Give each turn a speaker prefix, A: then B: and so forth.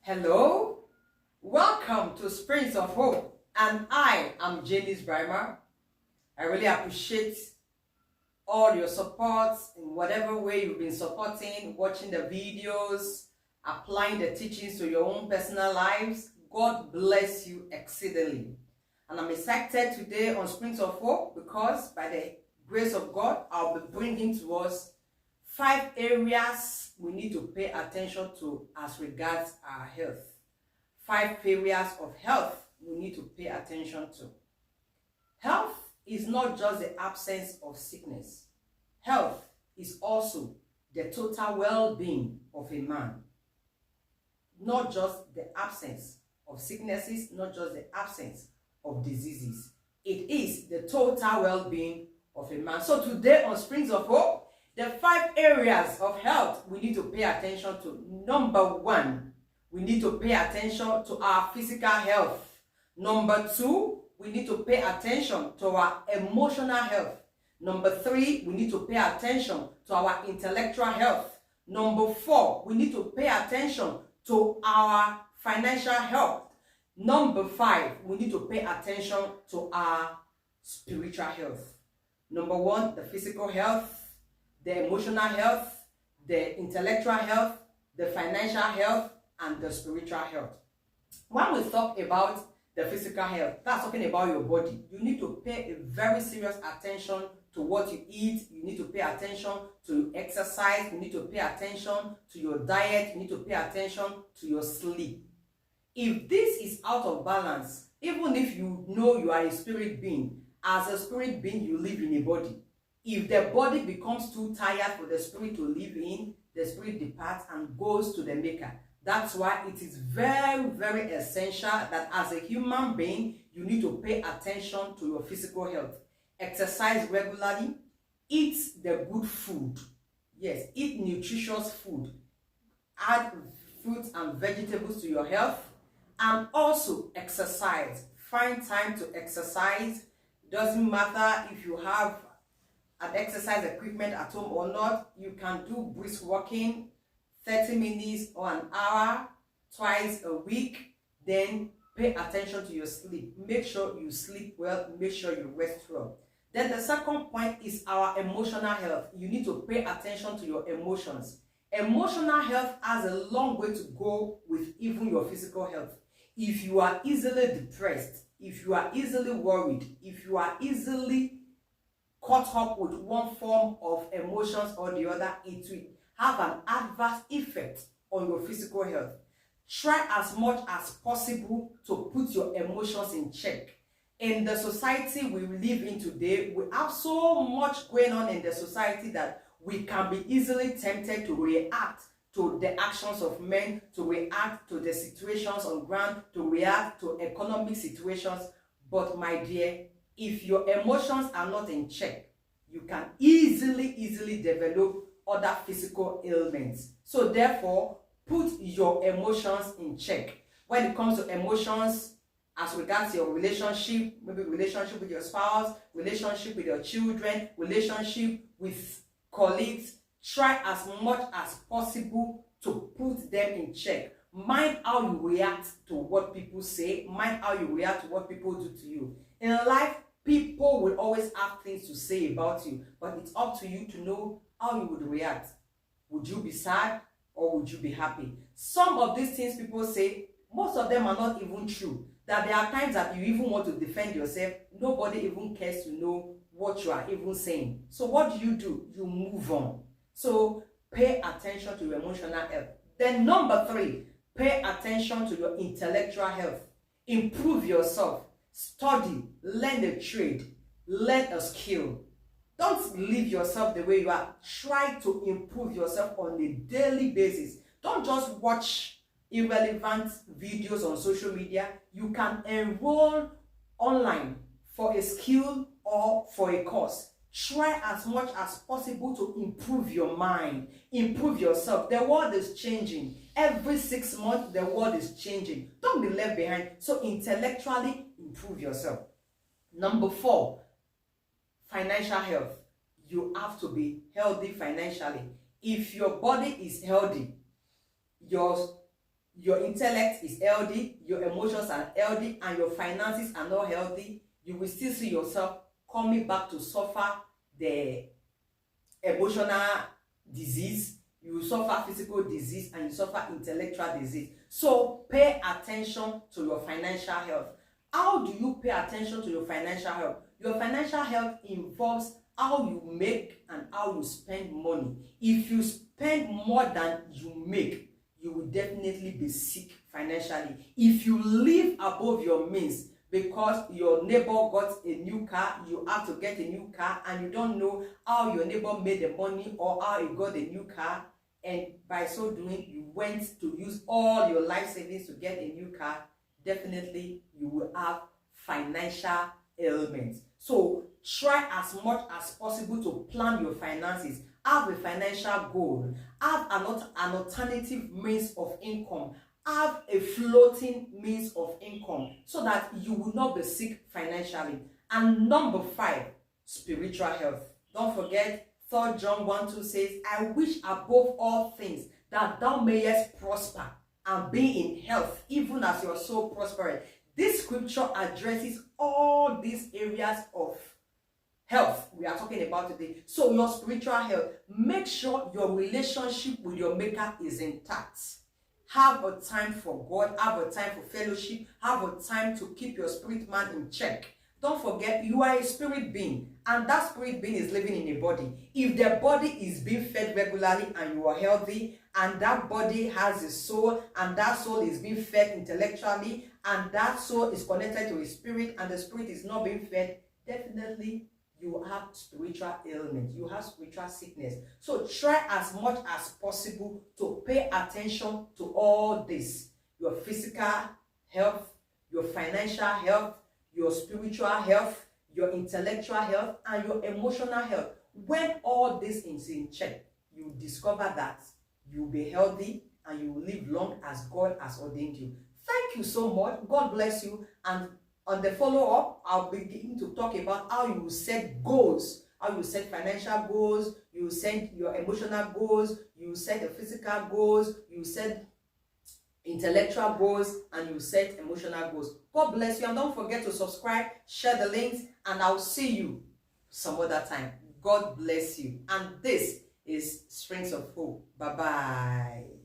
A: Hello, welcome to Springs of Hope, and I am Janice Brimer. I really appreciate all your support in whatever way you've been supporting, watching the videos, applying the teachings to your own personal lives. God bless you exceedingly. And I'm excited today on Springs of Hope because by the grace of God, I'll be bringing to us 5 areas we need to pay attention to as regards our health. 5 areas of health we need to pay attention to. Health is not just the absence of sickness. Health is also the total well-being of a man. Not just the absence of sicknesses, not just the absence of diseases. It is the total well-being of a man. So today on Springs of Hope, the 5 areas of health we need to pay attention to. Number 1, we need to pay attention to our physical health. Number 2, we need to pay attention to our emotional health. Number 3, we need to pay attention to our intellectual health. Number 4, we need to pay attention to our financial health. Number 5, we need to pay attention to our spiritual health. Number 1, the physical health, the emotional health, the intellectual health, the financial health, and the spiritual health. When we talk about the physical health, that's talking about your body. You need to pay a very serious attention to what you eat. You need to pay attention to exercise. You need to pay attention to your diet. You need to pay attention to your sleep. If this is out of balance, even if you know you are a spirit being, as a spirit being, you live in a body. If the body becomes too tired for the spirit to live in, the spirit departs and goes to the maker. That's why it is very, very essential that as a human being, you need to pay attention to your physical health. Exercise regularly, eat the good food. Yes, eat nutritious food. Add fruits and vegetables to your health. And also exercise. Find time to exercise. Doesn't matter if you have an exercise equipment at home or not. You can do brisk walking, 30 minutes or an hour, twice a week. Then pay attention to your sleep. Make sure you sleep well. Make sure you rest well. Then the second point is our emotional health. You need to pay attention to your emotions. Emotional health has a long way to go with even your physical health. If you are easily depressed, if you are easily worried, if you are easily caught up with one form of emotions or the other, it will have an adverse effect on your physical health. Try as much as possible to put your emotions in check. In the society we live in today, we have so much going on in the society that we can be easily tempted to react to the actions of men, to react to the situations on ground, to react to economic situations. But my dear, if your emotions are not in check, you can easily develop other physical ailments. So therefore, put your emotions in check. When it comes to emotions, as regards your relationship, maybe relationship with your spouse, relationship with your children, relationship with colleagues, try as much as possible to put them in check. Mind how you react to what people say. Mind how you react to what people do to you. In life, people will always have things to say about you, but it's up to you to know how you would react. Would you be sad or would you be happy? Some of these things people say, most of them are not even true. That there are times that you even want to defend yourself. Nobody even cares to know what you are even saying. So what do? You move on. So pay attention to your emotional health. Then number 3, pay attention to your intellectual health. Improve yourself. Study, learn a trade, learn a skill. Don't leave yourself the way you are. Try to improve yourself on a daily basis. Don't just watch irrelevant videos on social media. You can enroll online for a skill or for a course. Try as much as possible to improve your mind, improve yourself. The world is changing. Every 6 months, the world is changing. Don't be left behind. So intellectually, improve yourself. Number 4, financial health. You have to be healthy financially. If your body is healthy, your your intellect is healthy, your emotions are healthy, and your finances are not healthy, you will still see yourself coming back to suffer the emotional disease, you suffer physical disease, and you suffer intellectual disease. So pay attention to your financial health. How do you pay attention to your financial health? Your financial health involves how you make and how you spend money. If you spend more than you make, you will definitely be sick financially. If you live above your means, because your neighbor got a new car, you have to get a new car, and you don't know how your neighbor made the money or how he got a new car, and by so doing you went to use all your life savings to get a new car, definitely you will have financial ailments. So try as much as possible to plan your finances. Have a financial goal. Have an alternative means of income. Have a floating means of income so that you will not be sick financially. And number 5, spiritual health. Don't forget, 3 John 1:2 says, I wish above all things that thou mayest prosper and be in health, even as your soul prospereth. This scripture addresses all these areas of health we are talking about today. So your spiritual health, make sure your relationship with your maker is intact. Have a time for God, have a time for fellowship, have a time to keep your spirit man in check. Don't forget, you are a spirit being, and that spirit being is living in a body. If the body is being fed regularly and you are healthy, and that body has a soul, and that soul is being fed intellectually, and that soul is connected to a spirit, and the spirit is not being fed, definitely you have spiritual ailment, you have spiritual sickness. So try as much as possible to pay attention to all this: your physical health, your financial health, your spiritual health, your intellectual health, and your emotional health. When all this is in check, you discover that you'll be healthy and you will live long as God has ordained you. Thank you so much. God bless you. And on the follow-up, I'll begin to talk about how you will set goals, how you set financial goals, you set your emotional goals, you set the physical goals, you set intellectual goals, and you set emotional goals. God bless you, and don't forget to subscribe, share the links, and I'll see you some other time. God bless you. And this is Springs of Hope. Bye-bye.